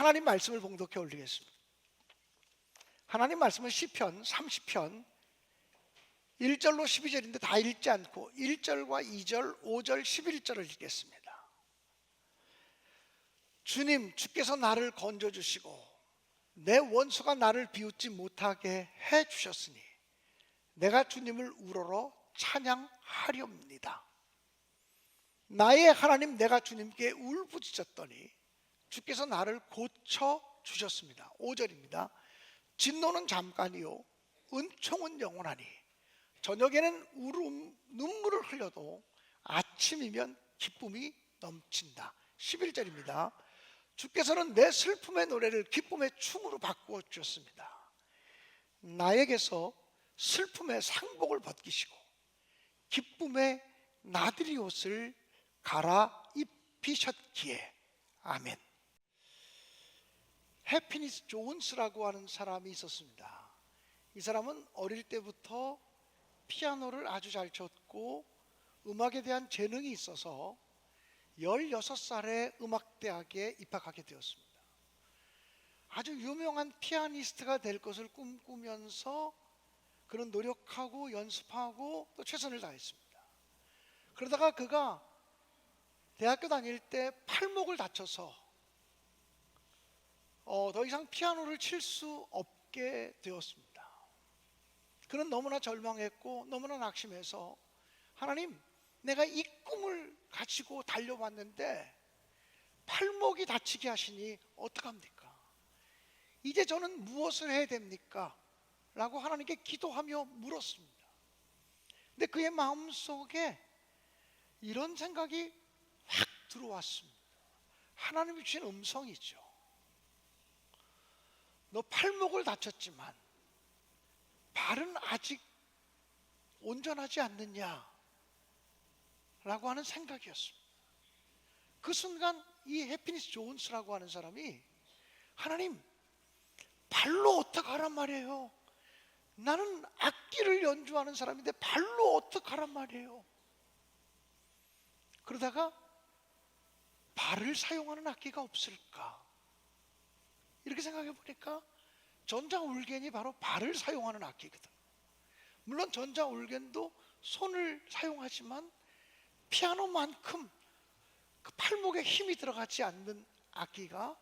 하나님 말씀을 봉독해 올리겠습니다. 하나님 말씀은 시편 30편 1절로 12절인데 다 읽지 않고 1절과 2절, 5절, 11절을 읽겠습니다. 주님, 주께서 나를 건져주시고 내 원수가 나를 비웃지 못하게 해주셨으니 내가 주님을 우러러 찬양하렵니다. 나의 하나님, 내가 주님께 울부짖었더니 주께서 나를 고쳐주셨습니다. 5절입니다. 진노는 잠깐이요 은총은 영원하니 저녁에는 눈물을 흘려도 아침이면 기쁨이 넘친다. 11절입니다. 주께서는 내 슬픔의 노래를 기쁨의 춤으로 바꾸어 주셨습니다. 나에게서 슬픔의 상복을 벗기시고 기쁨의 나들이 옷을 갈아입히셨기에. 아멘. 해피니스 존스라고 하는 사람이 있었습니다. 이 사람은 어릴 때부터 피아노를 아주 잘 쳤고 음악에 대한 재능이 있어서 16살에 음악대학에 입학하게 되었습니다. 아주 유명한 피아니스트가 될 것을 꿈꾸면서 그런 노력하고 연습하고 또 최선을 다했습니다. 그러다가 그가 대학교 다닐 때 팔목을 다쳐서 더 이상 피아노를 칠 수 없게 되었습니다. 그는 너무나 절망했고 너무나 낙심해서 하나님, 내가 이 꿈을 가지고 달려왔는데 팔목이 다치게 하시니 어떡합니까? 이제 저는 무엇을 해야 됩니까? 라고 하나님께 기도하며 물었습니다. 근데 그의 마음속에 이런 생각이 확 들어왔습니다. 하나님이 주신 음성이죠. 너 팔목을 다쳤지만 발은 아직 온전하지 않느냐? 라고 하는 생각이었습니다. 그 순간 이 해피니스 존스라고 하는 사람이 하나님, 발로 어떡하란 말이에요? 나는 악기를 연주하는 사람인데 발로 어떡하란 말이에요? 그러다가 발을 사용하는 악기가 없을까? 이렇게 생각해 보니까 전자올겐이 바로 발을 사용하는 악기거든. 물론 전자올겐도 손을 사용하지만 피아노만큼 그 팔목에 힘이 들어가지 않는 악기가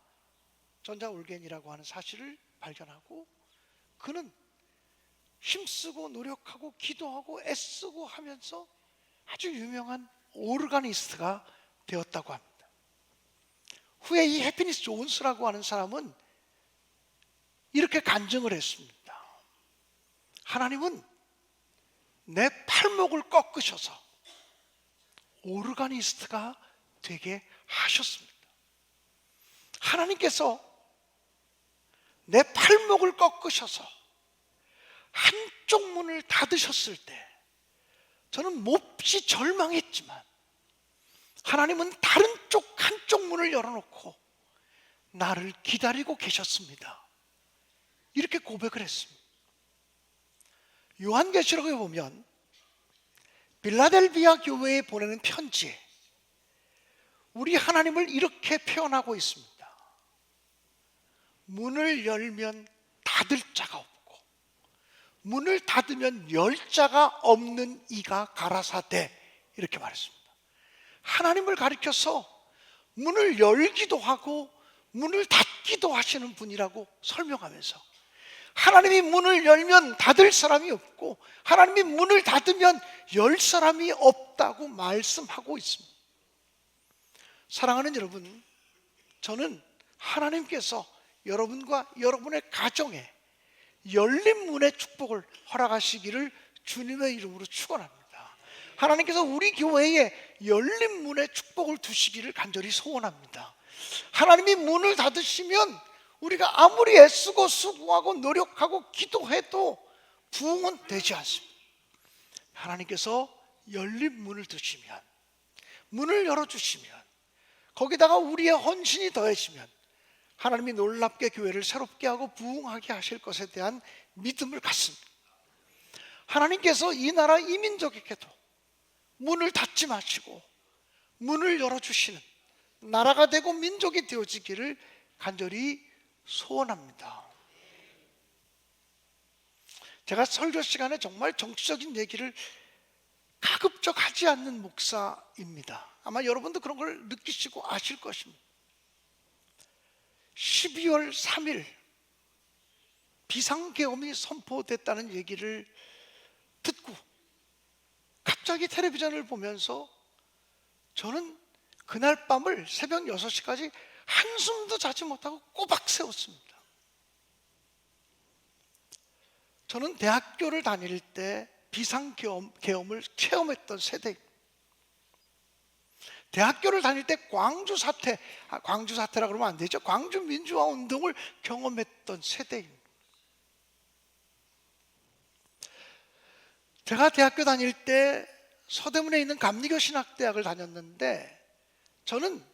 전자올겐이라고 하는 사실을 발견하고 그는 힘쓰고 노력하고 기도하고 애쓰고 하면서 아주 유명한 오르가니스트가 되었다고 합니다. 후에 이 해피니스 존스라고 하는 사람은 이렇게 간증을 했습니다. 하나님은 내 팔목을 꺾으셔서 오르가니스트가 되게 하셨습니다. 하나님께서 내 팔목을 꺾으셔서 한쪽 문을 닫으셨을 때 저는 몹시 절망했지만 하나님은 다른 쪽 한쪽 문을 열어놓고 나를 기다리고 계셨습니다. 이렇게 고백을 했습니다. 요한계시록에 보면 빌라델비아 교회에 보내는 편지에 우리 하나님을 이렇게 표현하고 있습니다. 문을 열면 닫을 자가 없고 문을 닫으면 열 자가 없는 이가 가라사대, 이렇게 말했습니다. 하나님을 가리켜서 문을 열기도 하고 문을 닫기도 하시는 분이라고 설명하면서 하나님이 문을 열면 닫을 사람이 없고 하나님이 문을 닫으면 열 사람이 없다고 말씀하고 있습니다. 사랑하는 여러분, 저는 하나님께서 여러분과 여러분의 가정에 열린 문의 축복을 허락하시기를 주님의 이름으로 축원합니다. 하나님께서 우리 교회에 열린 문의 축복을 두시기를 간절히 소원합니다. 하나님이 문을 닫으시면 우리가 아무리 애쓰고 수고하고 노력하고 기도해도 부흥은 되지 않습니다. 하나님께서 열린 문을 두시면, 문을 열어주시면, 거기다가 우리의 헌신이 더해지면 하나님이 놀랍게 교회를 새롭게 하고 부흥하게 하실 것에 대한 믿음을 갖습니다. 하나님께서 이 나라 이 민족에게도 문을 닫지 마시고 문을 열어주시는 나라가 되고 민족이 되어지기를 간절히 소원합니다. 제가 설교 시간에 정말 정치적인 얘기를 가급적 하지 않는 목사입니다. 아마 여러분도 그런 걸 느끼시고 아실 것입니다. 12월 3일 비상계엄이 선포됐다는 얘기를 듣고 갑자기 텔레비전을 보면서 저는 그날 밤을 새벽 6시까지 한숨도 자지 못하고 꼬박 세웠습니다. 저는 대학교를 다닐 때 비상계엄을 체험했던 세대입니다. 대학교를 다닐 때 광주 사태라 그러면 안 되죠. 광주 민주화 운동을 경험했던 세대입니다. 제가 대학교 다닐 때 서대문에 있는 감리교 신학대학을 다녔는데, 저는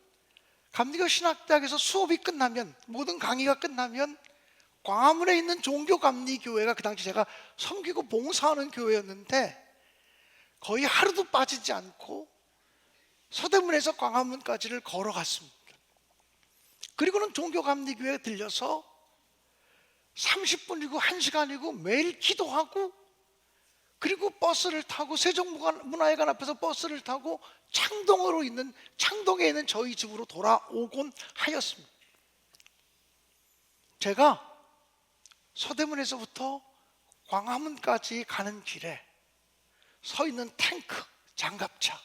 감리교 신학대학에서 수업이 끝나면, 모든 강의가 끝나면 광화문에 있는 종교감리교회가 그 당시 제가 섬기고 봉사하는 교회였는데, 거의 하루도 빠지지 않고 서대문에서 광화문까지를 걸어갔습니다. 그리고는 종교감리교회에 들려서 30분이고 1시간이고 매일 기도하고, 그리고 버스를 타고 세종문화회관 앞에서 버스를 타고 창동에 있는 저희 집으로 돌아오곤 하였습니다. 제가 서대문에서부터 광화문까지 가는 길에 서 있는 탱크, 장갑차,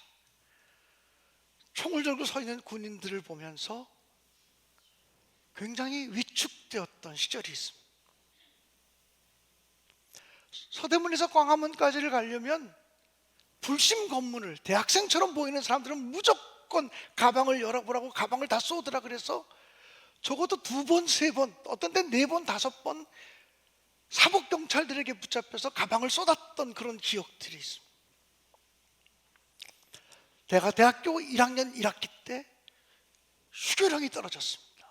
총을 들고 서 있는 군인들을 보면서 굉장히 위축되었던 시절이 있습니다. 서대문에서 광화문까지를 가려면 불심 검문을, 대학생처럼 보이는 사람들은 무조건 가방을 열어보라고 가방을 다 쏘더라. 그래서 적어도 2번, 3번, 어떤 때 4번, 5번 사복경찰들에게 붙잡혀서 가방을 쏟았던 그런 기억들이 있습니다. 제가 대학교 1학년 1학기 때 휴교령이 떨어졌습니다.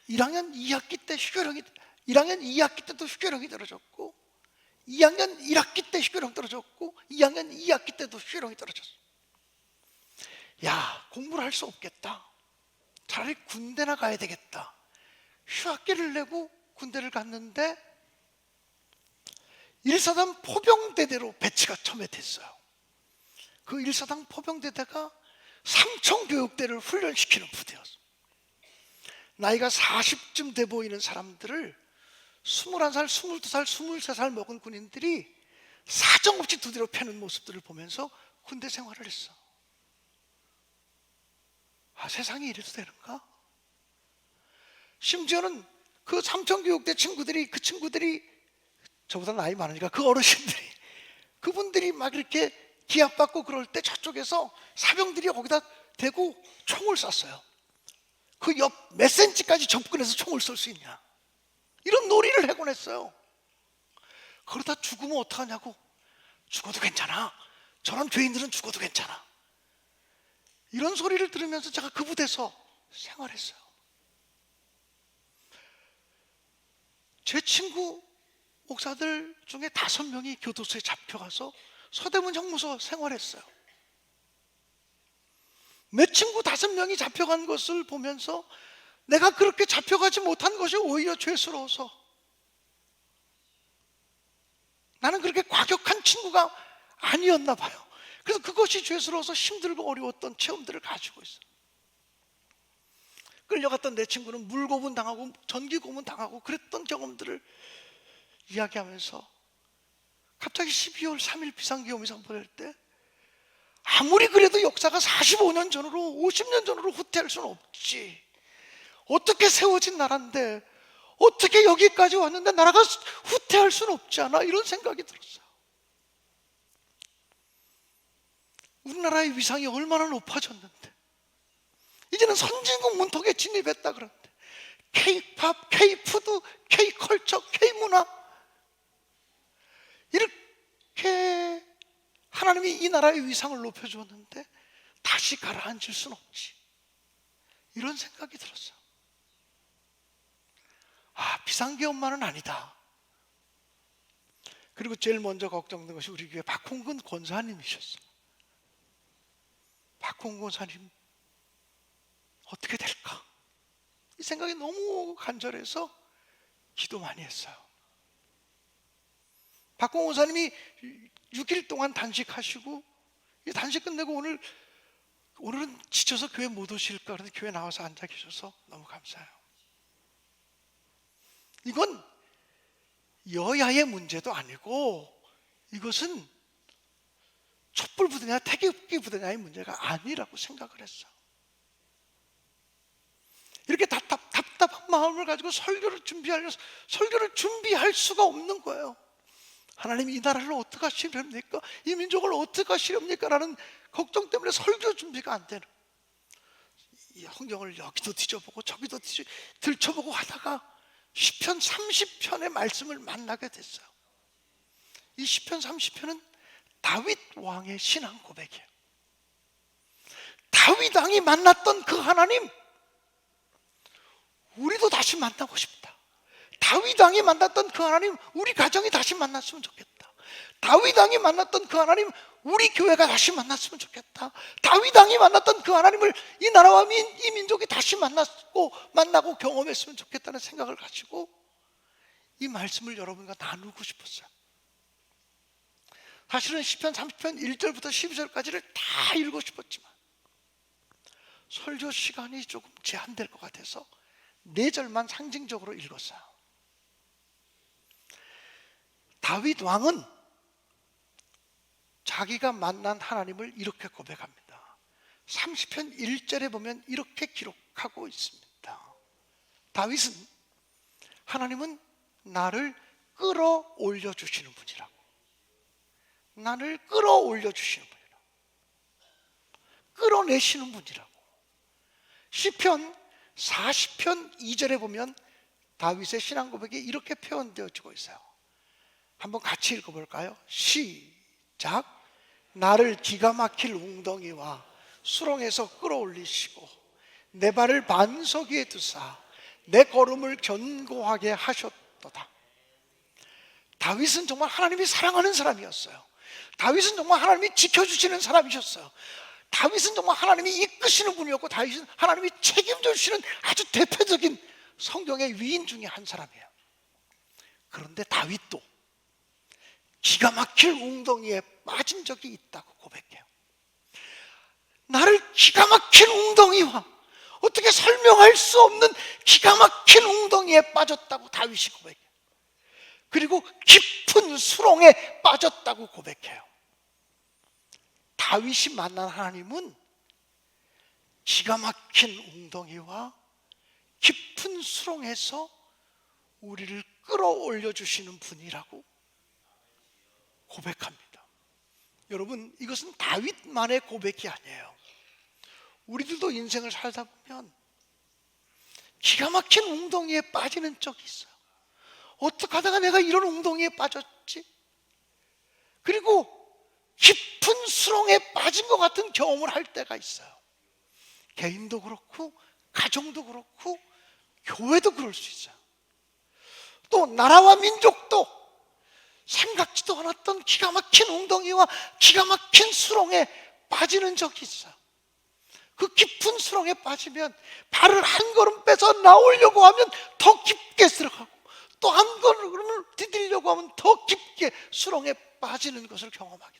1학년 2학기 때 1학년 2학기 때도 휴교령이 떨어졌고, 2학년 1학기 때 휴교령 떨어졌고, 2학년 2학기 때도 휴교령이 떨어졌어요. 야, 공부를 할 수 없겠다. 차라리 군대나 가야 되겠다. 휴학기를 내고 군대를 갔는데 1사단 포병대대로 배치가 처음에 됐어요. 그 1사단 포병대대가 삼청교육대를 훈련시키는 부대였어요. 나이가 40쯤 돼 보이는 사람들을 21살, 22살, 23살 먹은 군인들이 사정없이 두드려 패는 모습들을 보면서 군대 생활을 했어. 세상이 이래도 되는가? 심지어는 그 삼청교육대 그 친구들이 저보다 나이 많으니까 그 어르신들이, 그분들이 막 이렇게 기합받고 그럴 때 저쪽에서 사병들이 거기다 대고 총을 쐈어요. 그 옆 몇 센치까지 접근해서 총을 쏠 수 있냐, 이런 놀이를 해곤 했어요. 그러다 죽으면 어떡하냐고. 죽어도 괜찮아. 저런 죄인들은 죽어도 괜찮아. 이런 소리를 들으면서 제가 그 부대에서 생활했어요. 제 친구 목사들 중에 5명이 교도소에 잡혀가서 서대문 형무소 생활했어요. 내 친구 5명이 잡혀간 것을 보면서 내가 그렇게 잡혀가지 못한 것이 오히려 죄스러워서, 나는 그렇게 과격한 친구가 아니었나 봐요. 그래서 그것이 죄스러워서 힘들고 어려웠던 체험들을 가지고 있어요. 끌려갔던 내 친구는 물고문 당하고 전기고문 당하고 그랬던 경험들을 이야기하면서 갑자기 12월 3일 비상계엄이 선포될 때, 아무리 그래도 역사가 45년 전으로 50년 전으로 후퇴할 수는 없지. 어떻게 세워진 나라인데 어떻게 여기까지 왔는데 나라가 후퇴할 수는 없지 않아? 이런 생각이 들었어요. 우리나라의 위상이 얼마나 높아졌는데, 이제는 선진국 문턱에 진입했다 그러는데, K-팝, K-푸드, K-컬처, K-문화, 이렇게 하나님이 이 나라의 위상을 높여주었는데 다시 가라앉을 수는 없지. 이런 생각이 들었어요. 비상계엄만은 아니다. 그리고 제일 먼저 걱정된 것이 우리 교회 박홍근 권사님이셨어요. 박홍근 권사님 어떻게 될까? 이 생각이 너무 간절해서 기도 많이 했어요. 박홍 원사님이 6일 동안 단식하시고 단식 끝내고 오늘은 지쳐서 교회 못 오실까 그런데 교회 나와서 앉아 계셔서 너무 감사해요. 이건 여야의 문제도 아니고 이것은 촛불 부대냐 태극기 부대냐의 문제가 아니라고 생각을 했어요. 이렇게 답답한 마음을 가지고 설교를 준비할 수가 없는 거예요. 하나님 이 나라를 어떻게 하시렵니까? 이 민족을 어떻게 하시렵니까? 라는 걱정 때문에 설교 준비가 안 되는, 이 성경을 여기도 뒤져보고 저기도 들춰보고 하다가 시편 30편의 말씀을 만나게 됐어요. 이 시편 30편은 다윗 왕의 신앙 고백이에요. 다윗 왕이 만났던 그 하나님, 우리도 다시 만나고 싶다. 다윗 왕이 만났던 그 하나님, 우리 가정이 다시 만났으면 좋겠다. 다윗 왕이 만났던 그 하나님, 우리 교회가 다시 만났으면 좋겠다. 다윗 왕이 만났던 그 하나님을 이 나라와 이 민족이 다시 만나고 경험했으면 좋겠다는 생각을 가지고 이 말씀을 여러분과 나누고 싶었어요. 사실은 시편 30편 1절부터 12절까지를 다 읽고 싶었지만 설교 시간이 조금 제한될 것 같아서 4절만 상징적으로 읽었어요. 다윗 왕은 자기가 만난 하나님을 이렇게 고백합니다. 30편 1절에 보면 이렇게 기록하고 있습니다. 다윗은 하나님은 나를 끌어올려 주시는 분이라고, 나를 끌어올려 주시는 분이라고, 끌어내시는 분이라고. 시편 40편 2절에 보면 다윗의 신앙 고백이 이렇게 표현되어지고 있어요. 한번 같이 읽어볼까요? 시작. 나를 기가 막힐 웅덩이와 수렁에서 끌어올리시고 내 발을 반석 위에 두사 내 걸음을 견고하게 하셨도다. 다윗은 정말 하나님이 사랑하는 사람이었어요. 다윗은 정말 하나님이 지켜주시는 사람이셨어요. 다윗은 정말 하나님이 이끄시는 분이었고, 다윗은 하나님이 책임져 주시는 아주 대표적인 성경의 위인 중에 한 사람이에요. 그런데 다윗도 기가 막힐 웅덩이에 빠진 적이 있다고 고백해요. 나를 기가 막힌 웅덩이와, 어떻게 설명할 수 없는 기가 막힌 웅덩이에 빠졌다고 다윗이 고백해요. 그리고 깊은 수렁에 빠졌다고 고백해요. 다윗이 만난 하나님은 기가 막힌 웅덩이와 깊은 수렁에서 우리를 끌어올려 주시는 분이라고 고백합니다. 여러분, 이것은 다윗만의 고백이 아니에요. 우리들도 인생을 살다 보면 기가 막힌 웅덩이에 빠지는 적이 있어요. 어떻게 하다가 내가 이런 웅덩이에 빠졌지? 그리고 깊은 수렁에 빠진 것 같은 경험을 할 때가 있어요. 개인도 그렇고 가정도 그렇고 교회도 그럴 수 있어요. 또 나라와 민족도 생각지도 않았던 기가 막힌 웅덩이와 기가 막힌 수렁에 빠지는 적이 있어요. 그 깊은 수렁에 빠지면 발을 한 걸음 빼서 나오려고 하면 더 깊게 들어가고, 또 한 걸음을 디디려고 하면 더 깊게 수렁에 빠지는 것을 경험하게 돼요.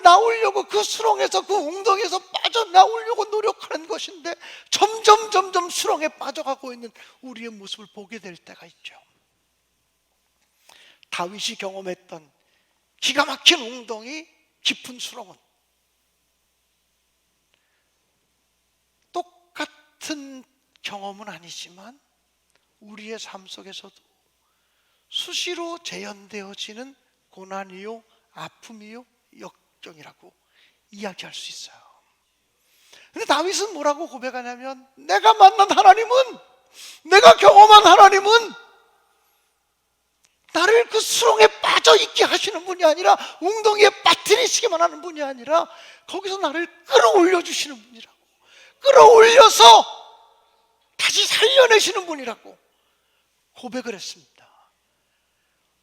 나오려고 그 수렁에서, 그 웅덩이에서 빠져나오려고 노력하는 것인데 점점 수렁에 빠져가고 있는 우리의 모습을 보게 될 때가 있죠. 다윗이 경험했던 기가 막힌 웅덩이, 깊은 수렁은 똑같은 경험은 아니지만 우리의 삶 속에서도 수시로 재현되어지는 고난이요, 아픔이요, 역경이라고 이야기할 수 있어요. 근데 다윗은 뭐라고 고백하냐면, 내가 만난 하나님은, 내가 경험한 하나님은 나를 그 수렁에 빠져 있게 하시는 분이 아니라, 웅덩이에 빠뜨리시기만 하는 분이 아니라 거기서 나를 끌어올려 주시는 분이라고, 끌어올려서 다시 살려내시는 분이라고 고백을 했습니다.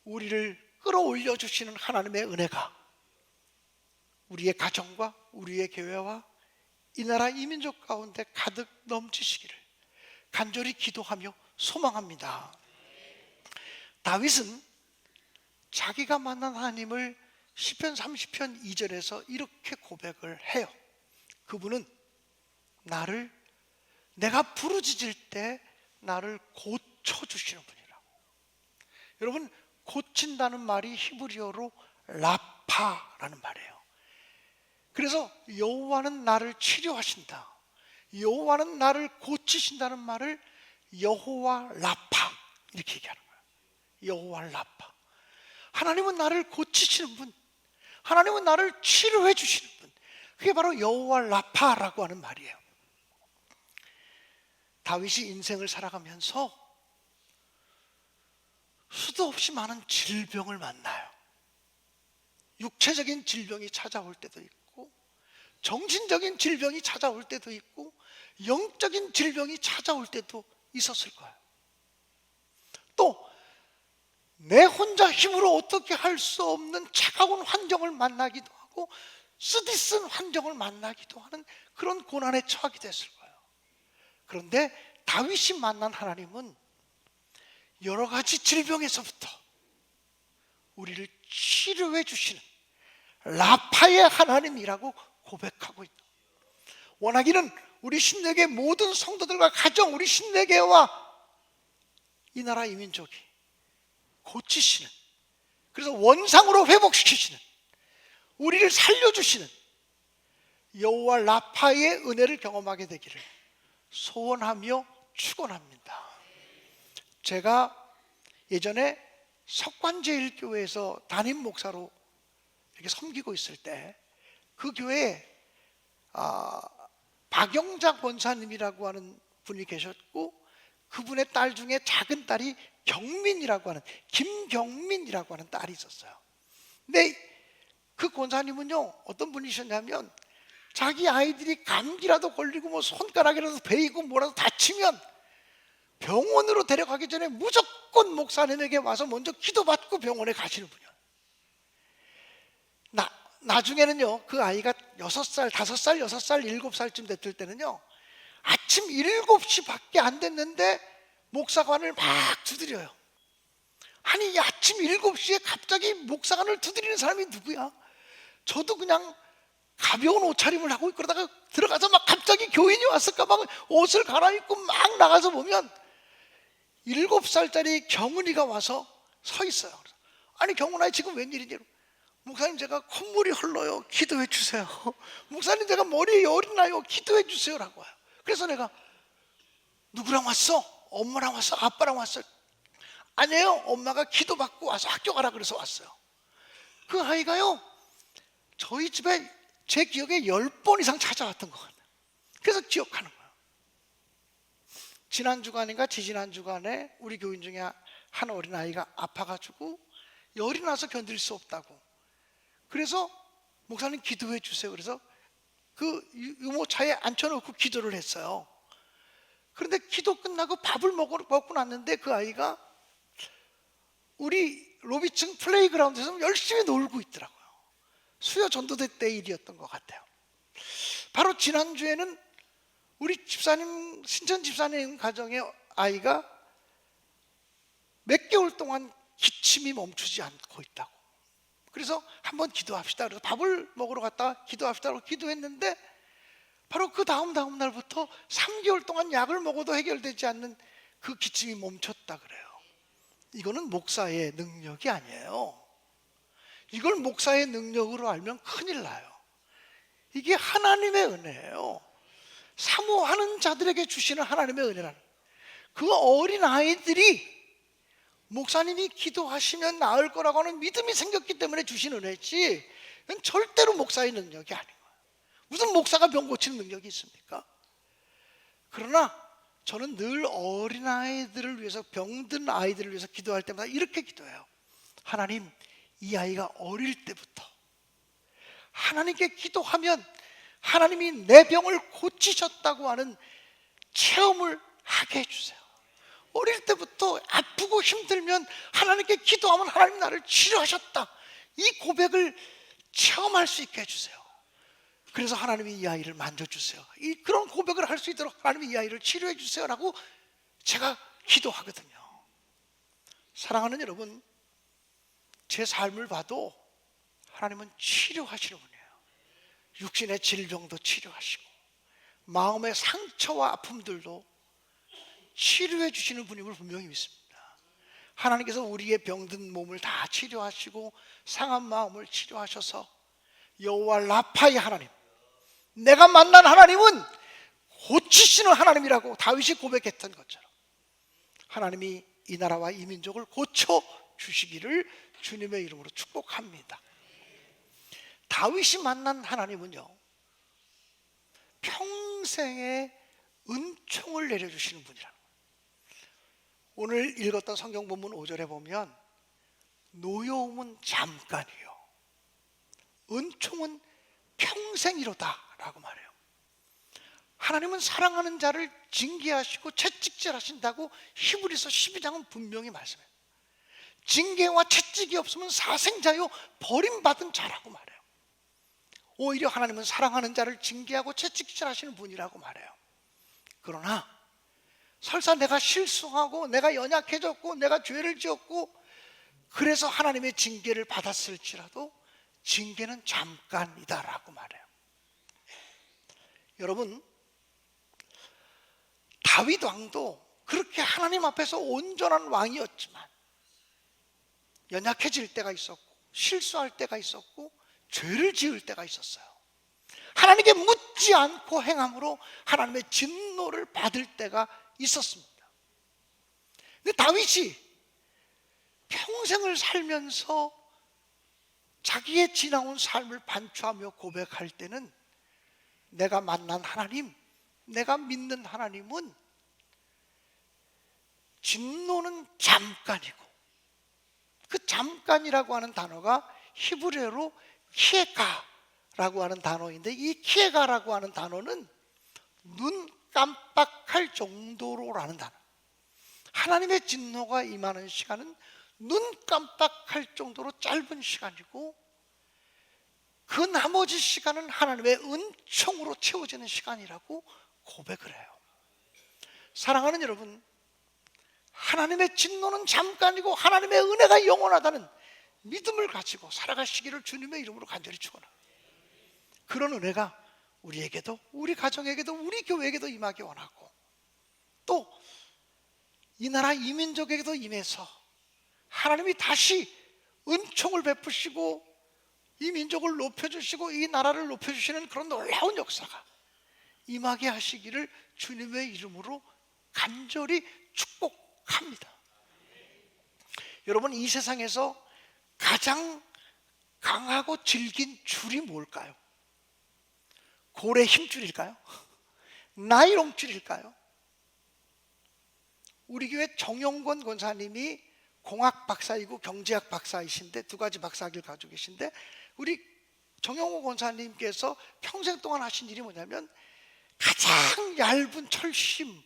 우리를 끌어올려 주시는 하나님의 은혜가 우리의 가정과 우리의 교회와 이 나라 이 민족 가운데 가득 넘치시기를 간절히 기도하며 소망합니다. 다윗은 자기가 만난 하나님을 시편 30편 2절에서 이렇게 고백을 해요. 그분은 내가 부르짖을 때 나를 고쳐주시는 분이라고. 여러분, 고친다는 말이 히브리어로 라파라는 말이에요. 그래서 여호와는 나를 치료하신다, 여호와는 나를 고치신다는 말을 여호와 라파 이렇게 얘기하는 거예요. 여호와 라파. 하나님은 나를 고치시는 분, 하나님은 나를 치료해 주시는 분, 그게 바로 여호와 라파라고 하는 말이에요. 다윗이 인생을 살아가면서 수도 없이 많은 질병을 만나요. 육체적인 질병이 찾아올 때도 있고, 정신적인 질병이 찾아올 때도 있고, 영적인 질병이 찾아올 때도 있었을 거예요. 또 내 혼자 힘으로 어떻게 할 수 없는 차가운 환경을 만나기도 하고 쓰디쓴 환경을 만나기도 하는 그런 고난에 처하게 됐을 거예요. 그런데 다윗이 만난 하나님은 여러 가지 질병에서부터 우리를 치료해 주시는 라파의 하나님이라고 고백하고 있다. 원하기는 우리 신내계 모든 성도들과 가정, 우리 신내계와 이 나라 이 민족이 고치시는, 그래서 원상으로 회복시키시는, 우리를 살려주시는 여호와 라파의 은혜를 경험하게 되기를 소원하며 축원합니다. 제가 예전에 석관제일교회에서 담임 목사로 이렇게 섬기고 있을 때 그 교회에 박영자 권사님이라고 하는 분이 계셨고, 그분의 딸 중에 작은 딸이 경민이라고 하는, 김경민이라고 하는 딸이 있었어요. 근데 그 권사님은요, 어떤 분이셨냐면 자기 아이들이 감기라도 걸리고 뭐 손가락이라도 베이고 뭐라도 다치면 병원으로 데려가기 전에 무조건 목사님에게 와서 먼저 기도받고 병원에 가시는 분이에요. 나중에는요, 그 아이가 6살, 5살, 6살, 7살쯤 됐을 때는요, 아침 7시 밖에 안 됐는데 목사관을 막 두드려요. 아니, 아침 7시에 갑자기 목사관을 두드리는 사람이 누구야? 저도 그냥 가벼운 옷차림을 하고 그러다가 들어가서 막 갑자기 교인이 왔을까 막 옷을 갈아입고 막 나가서 보면 7살짜리 경은이가 와서 서 있어요. 아니, 경은아, 지금 웬일이냐? 목사님, 제가 콧물이 흘러요, 기도해 주세요. 목사님, 제가 머리에 열이 나요, 기도해 주세요 라고 와요. 그래서 내가 누구랑 왔어? 엄마랑 왔어? 아빠랑 왔어? 아니에요, 엄마가 기도받고 와서 학교 가라 그래서 왔어요. 그 아이가요, 저희 집에 제 기억에 10번 이상 찾아왔던 것 같아요. 그래서 기억하는 거예요. 지난 주간인가 지지난 주간에 우리 교인 중에 한 어린아이가 아파가지고 열이 나서 견딜 수 없다고, 그래서 목사님 기도해 주세요. 그래서 그 유모차에 앉혀놓고 기도를 했어요. 그런데 기도 끝나고 밥을 먹고 났는데 그 아이가 우리 로비층 플레이그라운드에서 열심히 놀고 있더라고요. 수요 전도대 때 일이었던 것 같아요. 바로 지난주에는 우리 집사님, 신천 집사님 가정의 아이가 몇 개월 동안 기침이 멈추지 않고 있다고. 그래서 한번 기도합시다. 그래서 밥을 먹으러 갔다가 기도합시다 고 기도했는데 바로 그 다음 날부터 3개월 동안 약을 먹어도 해결되지 않는 그 기침이 멈췄다 그래요. 이거는 목사의 능력이 아니에요. 이걸 목사의 능력으로 알면 큰일 나요. 이게 하나님의 은혜예요. 사모하는 자들에게 주시는 하나님의 은혜라는, 그 어린 아이들이 목사님이 기도하시면 나을 거라고 하는 믿음이 생겼기 때문에 주신 은혜지, 이건 절대로 목사의 능력이 아닌 거예요. 무슨 목사가 병 고치는 능력이 있습니까? 그러나 저는 늘 어린아이들을 위해서, 병든 아이들을 위해서 기도할 때마다 이렇게 기도해요. 하나님, 이 아이가 어릴 때부터 하나님께 기도하면 하나님이 내 병을 고치셨다고 하는 체험을 하게 해주세요. 어릴 때부터 아프고 힘들면 하나님께 기도하면 하나님 나를 치료하셨다, 이 고백을 체험할 수 있게 해주세요. 그래서 하나님이 이 아이를 만져주세요, 그런 고백을 할 수 있도록 하나님이 이 아이를 치료해 주세요 라고 제가 기도하거든요. 사랑하는 여러분, 제 삶을 봐도 하나님은 치료하시는 분이에요. 육신의 질병도 치료하시고 마음의 상처와 아픔들도 치료해 주시는 분임을 분명히 믿습니다. 하나님께서 우리의 병든 몸을 다 치료하시고 상한 마음을 치료하셔서 여호와 라파의 하나님, 내가 만난 하나님은 고치시는 하나님이라고 다윗이 고백했던 것처럼 하나님이 이 나라와 이 민족을 고쳐주시기를 주님의 이름으로 축복합니다. 다윗이 만난 하나님은요, 평생의 은총을 내려주시는 분이라는 거예요. 오늘 읽었던 성경 본문 5절에 보면 노여움은 잠깐이요, 은총은 평생이로다 라고 말해요. 하나님은 사랑하는 자를 징계하시고 채찍질하신다고 히브리서 12장은 분명히 말씀해요. 징계와 채찍이 없으면 사생자요 버림받은 자라고 말해요. 오히려 하나님은 사랑하는 자를 징계하고 채찍질하시는 분이라고 말해요. 그러나 설사 내가 실수하고 내가 연약해졌고 내가 죄를 지었고 그래서 하나님의 징계를 받았을지라도 징계는 잠깐이다라고 말해요. 여러분, 다윗 왕도 그렇게 하나님 앞에서 온전한 왕이었지만 연약해질 때가 있었고 실수할 때가 있었고 죄를 지을 때가 있었어요. 하나님께 묻지 않고 행함으로 하나님의 진노를 받을 때가 있었습니다. 근데 다윗이 평생을 살면서 자기의 지나온 삶을 반추하며 고백할 때는 내가 만난 하나님, 내가 믿는 하나님은 진노는 잠깐이고, 그 잠깐이라고 하는 단어가 히브리어로 키에가라고 하는 단어인데, 이 키에가라고 하는 단어는 눈 깜빡할 정도로라는 단어. 하나님의 진노가 임하는 시간은 눈 깜빡할 정도로 짧은 시간이고, 그 나머지 시간은 하나님의 은총으로 채워지는 시간이라고 고백을 해요. 사랑하는 여러분, 하나님의 진노는 잠깐이고 하나님의 은혜가 영원하다는 믿음을 가지고 살아가시기를 주님의 이름으로 간절히 축원합니다. 그런 은혜가 우리에게도, 우리 가정에게도, 우리 교회에게도 임하기 원하고, 또 이 나라 이 민족에게도 임해서 하나님이 다시 은총을 베푸시고 이 민족을 높여주시고 이 나라를 높여주시는 그런 놀라운 역사가 임하게 하시기를 주님의 이름으로 간절히 축복합니다. 여러분, 이 세상에서 가장 강하고 질긴 줄이 뭘까요? 고래 힘줄일까요? 나이롱줄일까요? 우리 교회 정용권 권사님이 공학 박사이고 경제학 박사이신데, 두 가지 박사학위를 가지고 계신데, 우리 정용권 권사님께서 평생 동안 하신 일이 뭐냐면 가장 얇은 철심,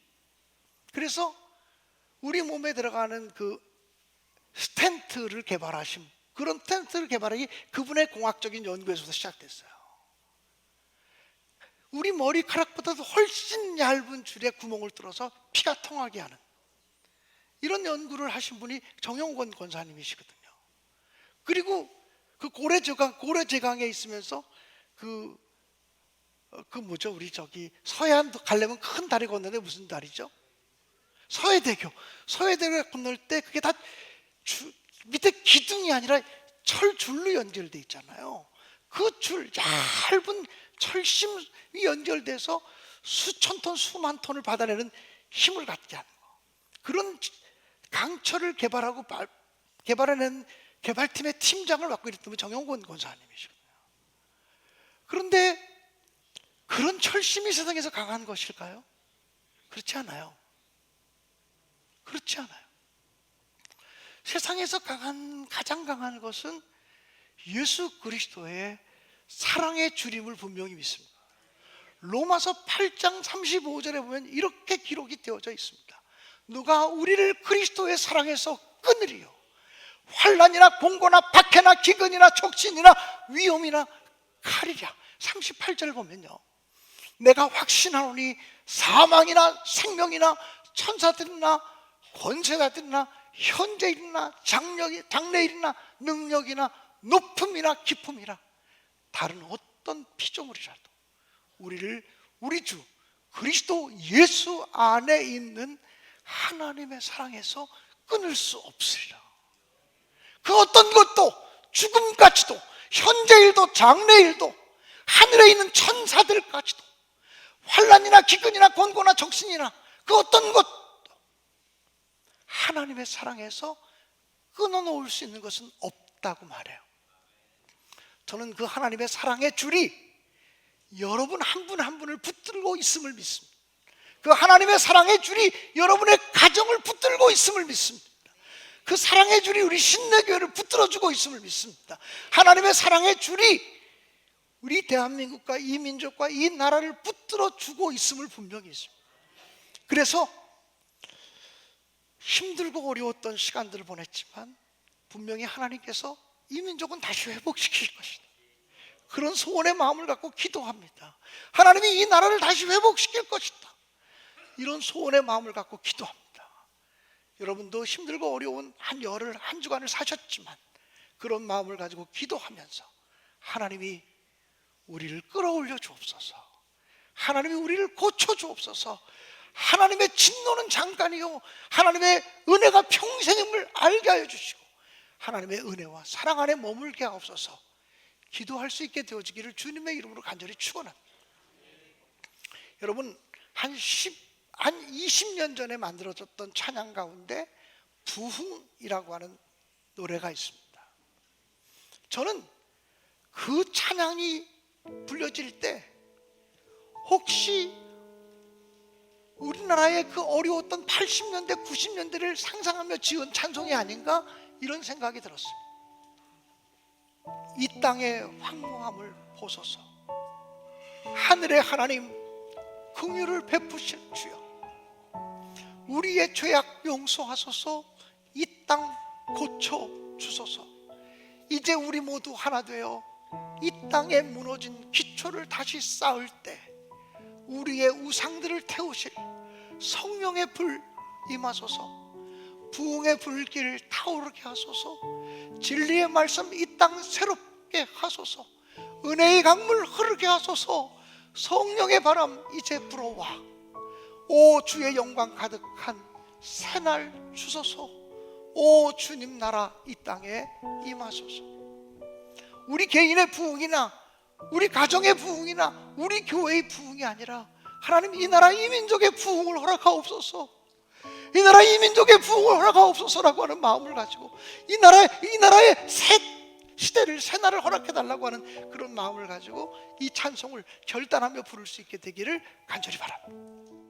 그래서 우리 몸에 들어가는 그 스텐트를 개발하신, 그런 스텐트를 개발하기 그분의 공학적인 연구에서부터 시작됐어요. 우리 머리카락보다도 훨씬 얇은 줄에 구멍을 뚫어서 피가 통하게 하는 이런 연구를 하신 분이 정용권 권사님이시거든요. 그리고 그 고래제강에 있으면서 뭐죠? 우리 저기 서해안 가려면 큰 다리 건너는데 무슨 다리죠? 서해대교 건널 때 그게 다 밑에 기둥이 아니라 철줄로 연결돼 있잖아요. 그 줄, 얇은 철심이 연결돼서 수천 톤, 수만 톤을 받아내는 힘을 갖게 하는 거. 그런 강철을 개발해낸 개발팀의 팀장을 맡고 있던 분이 정용권 권사님이시거든요. 그런데 그런 철심이 세상에서 강한 것일까요? 그렇지 않아요. 그렇지 않아요. 세상에서 가장 강한 것은 예수 그리스도의 사랑의 줄임을 분명히 믿습니다. 로마서 8장 35절에 보면 이렇게 기록이 되어져 있습니다. 누가 우리를 그리스도의 사랑에서 끊으리요? 환난이나 공고나 박해나 기근이나 촉신이나 위험이나 칼이랴. 38절을 보면요, 내가 확신하노니 사망이나 생명이나 천사들이나 권세자들이나 현재일이나 장래일이나 능력이나 높음이나 깊음이나 다른 어떤 피조물이라도 우리를 우리 주 그리스도 예수 안에 있는 하나님의 사랑에서 끊을 수 없으리라. 그 어떤 것도 죽음까지도 현재일도 장래일도 하늘에 있는 천사들까지도 환난이나 기근이나 권고나 적신이나 그 어떤 것도 하나님의 사랑에서 끊어놓을 수 있는 것은 없다고 말해요. 저는 그 하나님의 사랑의 줄이 여러분 한 분 한 분을 붙들고 있음을 믿습니다. 그 하나님의 사랑의 줄이 여러분의 가정을 붙들고 있음을 믿습니다. 그 사랑의 줄이 우리 신내교회를 붙들어주고 있음을 믿습니다. 하나님의 사랑의 줄이 우리 대한민국과 이 민족과 이 나라를 붙들어주고 있음을 분명히 있습니다. 그래서 힘들고 어려웠던 시간들을 보냈지만 분명히 하나님께서 이 민족은 다시 회복시킬 것이다, 그런 소원의 마음을 갖고 기도합니다. 하나님이 이 나라를 다시 회복시킬 것이다, 이런 소원의 마음을 갖고 기도합니다. 여러분도 힘들고 어려운 한 열흘 한 주간을 사셨지만 그런 마음을 가지고 기도하면서 하나님이 우리를 끌어올려 주옵소서, 하나님이 우리를 고쳐 주옵소서, 하나님의 진노는 잠깐이요 하나님의 은혜가 평생임을 알게 하여 주시고 하나님의 은혜와 사랑 안에 머물게 하옵소서. 기도할 수 있게 되어지기를 주님의 이름으로 간절히 축원합니다. 여러분 한 20년 전에 만들어졌던 찬양 가운데 부흥이라고 하는 노래가 있습니다. 저는 그 찬양이 불려질 때 혹시 우리나라의 그 어려웠던 80년대 90년대를 상상하며 지은 찬송이 아닌가 이런 생각이 들었습니다. 이 땅의 황무함을 보소서, 하늘의 하나님 긍휼을 베푸실 주여, 우리의 죄악 용서하소서, 이 땅 고쳐 주소서. 이제 우리 모두 하나 되어 이 땅에 무너진 기초를 다시 쌓을 때 우리의 우상들을 태우실 성령의 불 임하소서, 부흥의 불길 타오르게 하소서, 진리의 말씀 이 땅 새롭게 하소서, 은혜의 강물 흐르게 하소서, 성령의 바람 이제 불어와 오 주의 영광 가득한 새날 주소서, 오 주님 나라 이 땅에 임하소서. 우리 개인의 부흥이나 우리 가정의 부흥이나 우리 교회의 부흥이 아니라 하나님 이 나라 이 민족의 부흥을 허락하옵소서, 이 나라 이 민족의 부흥을 허락하옵소서라고 하는 마음을 가지고 이 나라의 새 시대를 새 날을 허락해달라고 하는 그런 마음을 가지고 이 찬송을 결단하며 부를 수 있게 되기를 간절히 바랍니다.